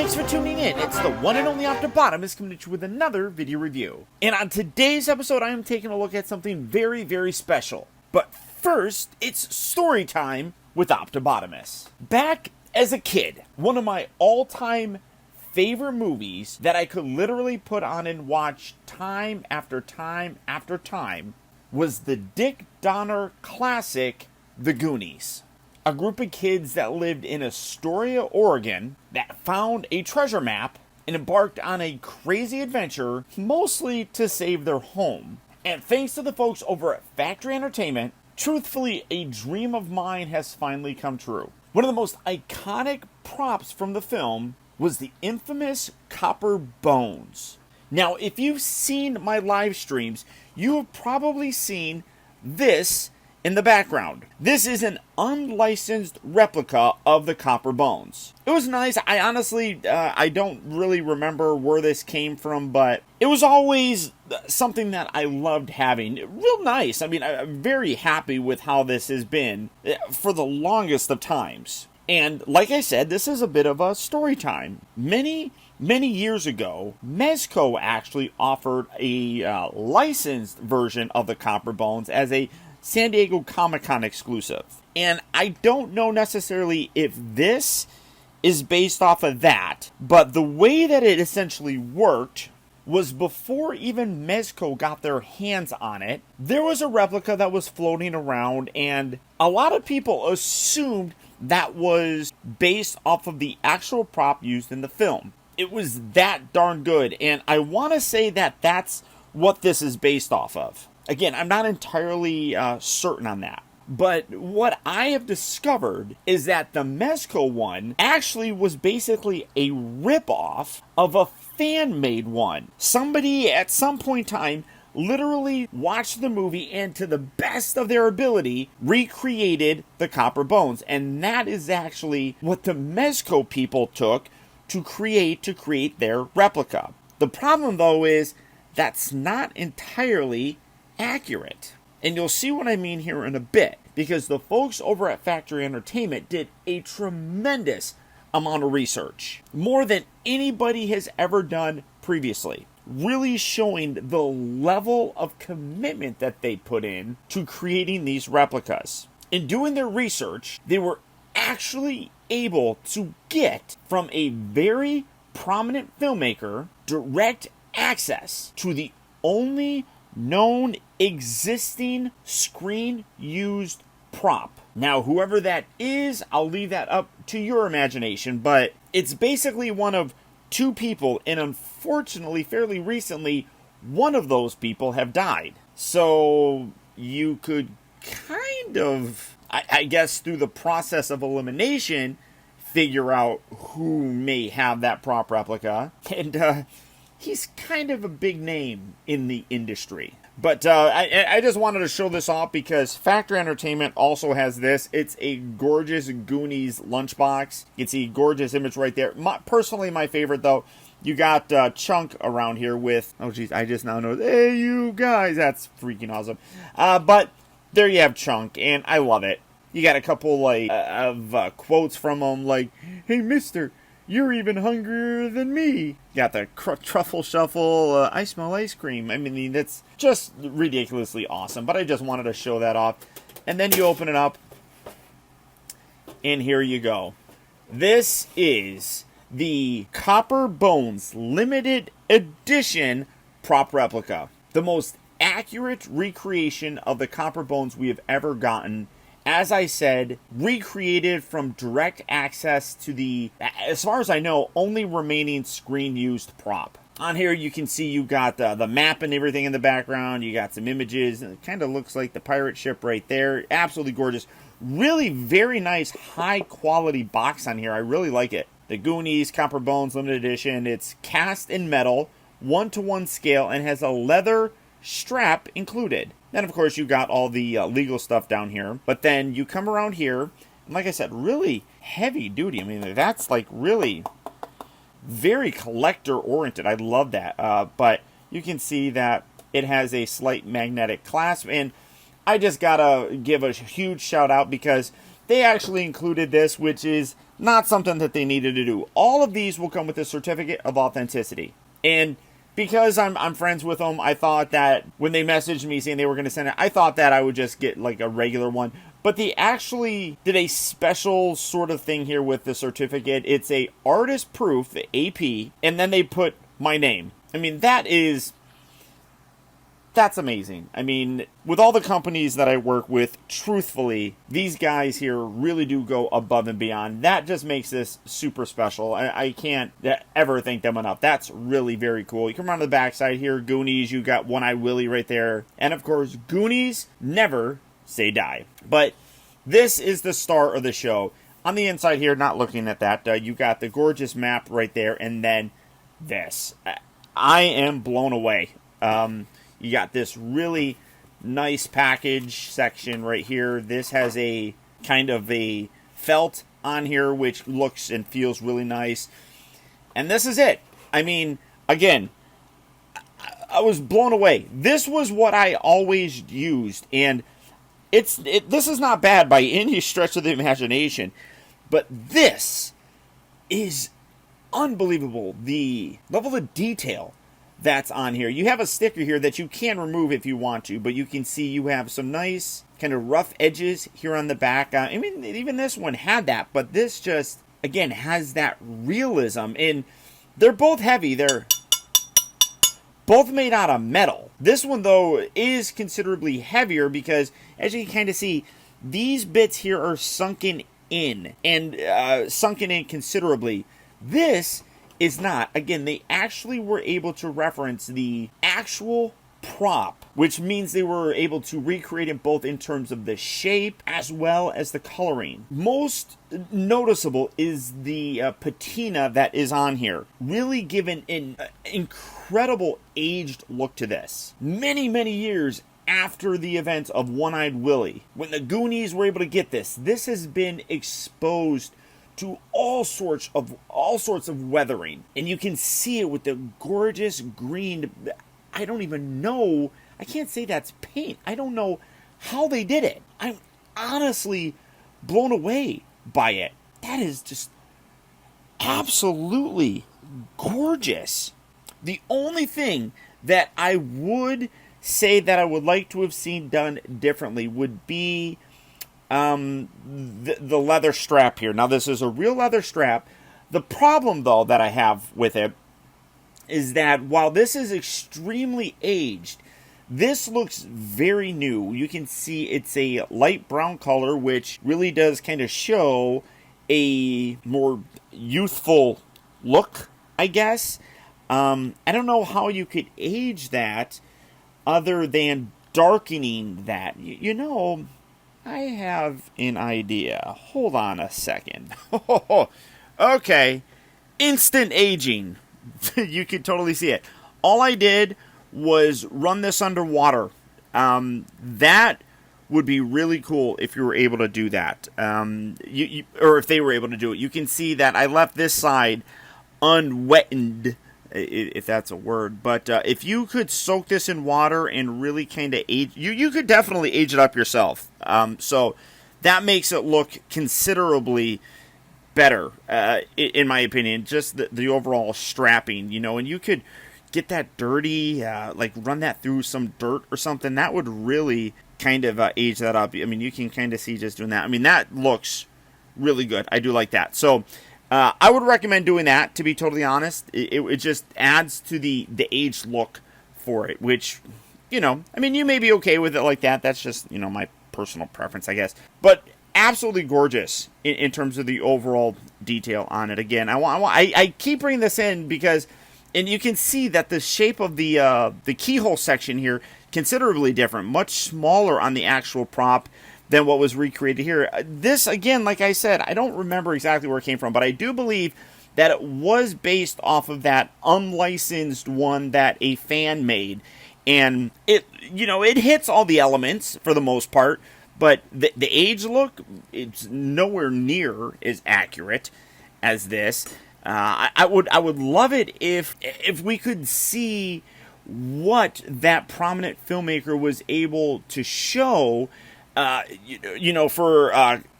Thanks for tuning in. It's the one and only Optibotimus coming at you with another video review. And on today's episode, I am taking a look at something very, very special. But first, it's story time with Optibotimus. Back as a kid, one of my all-time favorite movies that I could literally put on and watch time after time after time was the Dick Donner classic, The Goonies. A group of kids that lived in Astoria, Oregon, that found a treasure map and embarked on a crazy adventure, mostly to save their home. And thanks to the folks over at Factory Entertainment, truthfully, a dream of mine has finally come true. One of the most iconic props from the film was the infamous copper bones. Now, if you've seen my live streams, you have probably seen this in the background. This is an unlicensed replica of the copper bones. It was nice. I honestly, I don't really remember where this came from, but it was always something that I loved having. Real nice. I mean, I'm very happy with how this has been for the longest of times. And like I said, this is a bit of a story time. Many years ago, Mezco actually offered a licensed version of the copper bones as a San Diego Comic-Con exclusive. And I don't know necessarily if this is based off of that, but the way that it essentially worked was before even Mezco got their hands on it, there was a replica that was floating around, and a lot of people assumed that was based off of the actual prop used in the film. It was that darn good, and I want to say that that's what this is based off of. Again, I'm not entirely certain on that. But what I have discovered is that the Mezco one actually was basically a ripoff of a fan-made one. Somebody at some point in time literally watched the movie and, to the best of their ability, recreated the copper bones. And that is actually what the Mezco people took to create their replica. The problem, though, is that's not entirely accurate. And you'll see what I mean here in a bit, because the folks over at Factory Entertainment did a tremendous amount of research. More than anybody has ever done previously. Really showing the level of commitment that they put in to creating these replicas. In doing their research, they were actually able to get from a very prominent filmmaker direct access to the only known existing screen used prop. Now, whoever that is, I'll leave that up to your imagination, but it's basically one of two people, and unfortunately, fairly recently, one of those people have died. So you could kind of, I guess, through the process of elimination, figure out who may have that prop replica, and he's kind of a big name in the industry. But I just wanted to show this off because Factory Entertainment also has this. It's a gorgeous Goonies lunchbox. You can see gorgeous image right there. Personally, my favorite, though, you got Chunk around here with... Oh, geez, I just now know. Hey, you guys. That's freaking awesome. But there you have Chunk, and I love it. You got a couple of quotes from him, like, "Hey, mister, you're even hungrier than me." Got the truffle shuffle, "I smell ice cream." I mean, that's just ridiculously awesome. But I just wanted to show that off. And then you open it up. And here you go. This is the Copper Bones Limited Edition prop replica. The most accurate recreation of the Copper Bones we have ever gotten. As I said, recreated from direct access to the, as far as I know, only remaining screen-used prop. On here you can see you got the map and everything in the background. You got some images. And it kind of looks like the pirate ship right there. Absolutely gorgeous. Really very nice, high-quality box on here. I really like it. The Goonies Copper Bones Limited Edition. It's cast in metal, 1-to-1 scale, and has a leather strap included. Then, of course, you got all the legal stuff down here. But then you come around here, and like I said, really heavy duty. I mean, that's like really very collector-oriented. I love that. But you can see that it has a slight magnetic clasp. And I just gotta give a huge shout-out because they actually included this, which is not something that they needed to do. All of these will come with a certificate of authenticity. And because I'm friends with them, I thought that when they messaged me saying they were going to send it, I thought that I would just get like a regular one. But they actually did a special sort of thing here with the certificate. It's a artist proof, the AP, and then they put my name. I mean, that's amazing. I mean, with all the companies that I work with, truthfully, these guys here really do go above and beyond. That just makes this super special. I can't ever thank them enough. That's really very cool. You come around to the backside here, Goonies, you got One-Eyed Willie right there. And of course, Goonies never say die. But this is the star of the show. On the inside here, not looking at that, you got the gorgeous map right there, and then this. I am blown away. You got this really nice package section right here. This has a kind of a felt on here, which looks and feels really nice. And this is it. I mean, again, I was blown away. This was what I always used, and this is not bad by any stretch of the imagination, but this is unbelievable. The level of detail that's on here. You have a sticker here that you can remove if you want to, but you can see you have some nice kind of rough edges here on the back. I mean, even this one had that, but this just, again, has that realism. And they're both heavy. They're both made out of metal. This one, though, is considerably heavier because, as you can kind of see, these bits here are sunken in, and sunken in considerably. This is not. Again, they actually were able to reference the actual prop, which means they were able to recreate it both in terms of the shape as well as the coloring. Most noticeable is the patina that is on here, really giving an incredible aged look to this. Many, many years after the events of One-Eyed Willie, when the Goonies were able to get this has been exposed to all sorts of weathering, and you can see it with the gorgeous green. I don't even know. I can't say that's paint. I don't know how they did it. I'm honestly blown away by it. That is just absolutely gorgeous. The only thing that I would say that I would like to have seen done differently would be the leather strap here. Now, this is a real leather strap. The problem, though, that I have with it is that while this is extremely aged, this looks very new. You can see it's a light brown color, which really does kind of show a more youthful look, I guess. I don't know how you could age that other than darkening that. You know, I have an idea. Hold on a second. Okay. Instant aging. You can totally see it. All I did was run this underwater. That would be really cool if you were able to do that. Or if they were able to do it. You can see that I left this side unwetted, if that's a word. But if you could soak this in water and really kind of age, you could definitely age it up yourself. So that makes it look considerably better, in my opinion. Just the overall strapping, you know, and you could get that dirty, like run that through some dirt or something. That would really kind of age that up. I mean, you can kind of see just doing that. I mean, that looks really good. I do like that. So I would recommend doing that, to be totally honest. It just adds to the aged look for it, which, you know, I mean, you may be okay with it like that. That's just, you know, my personal preference, I guess. But absolutely gorgeous in terms of the overall detail on it. Again, I keep bringing this in because, and you can see that the shape of the keyhole section here considerably different, much smaller on the actual prop than what was recreated here. This, again, like I said, I don't remember exactly where it came from, but I do believe that it was based off of that unlicensed one that a fan made. And it, you know, it hits all the elements for the most part, but the age look, it's nowhere near as accurate as this. I would love it if we could see what that prominent filmmaker was able to show For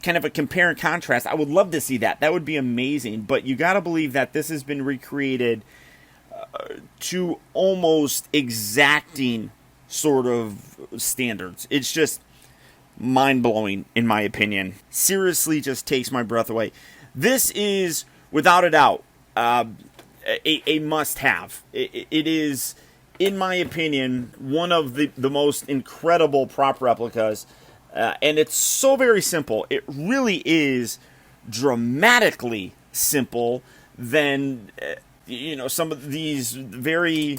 kind of a compare and contrast, I would love to see that. That would be amazing. But you got to believe that this has been recreated to almost exacting sort of standards. It's just mind-blowing, in my opinion. Seriously, just takes my breath away. This is, without a doubt, a must-have. It is, in my opinion, one of the most incredible prop replicas. And it's so very simple. It really is dramatically simple than, some of these very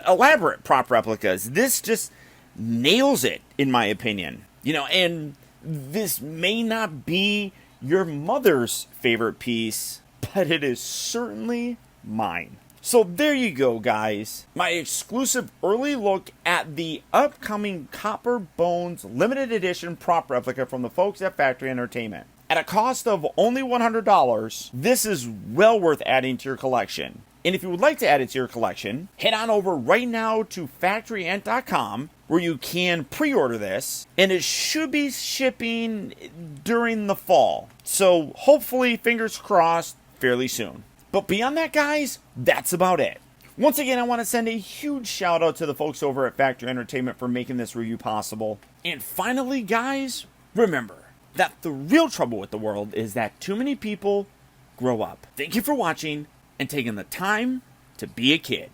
elaborate prop replicas. This just nails it, in my opinion. And this may not be your mother's favorite piece, but it is certainly mine. So there you go, guys. My exclusive early look at the upcoming Copper Bones limited edition prop replica from the folks at Factory Entertainment. At a cost of only $100, this is well worth adding to your collection. And if you would like to add it to your collection, head on over right now to factoryent.com, where you can pre-order this, and it should be shipping during the fall. So hopefully, fingers crossed, fairly soon. But beyond that, guys, that's about it. Once again, I want to send a huge shout out to the folks over at Factory Entertainment for making this review possible. And finally, guys, remember that the real trouble with the world is that too many people grow up. Thank you for watching and taking the time to be a kid.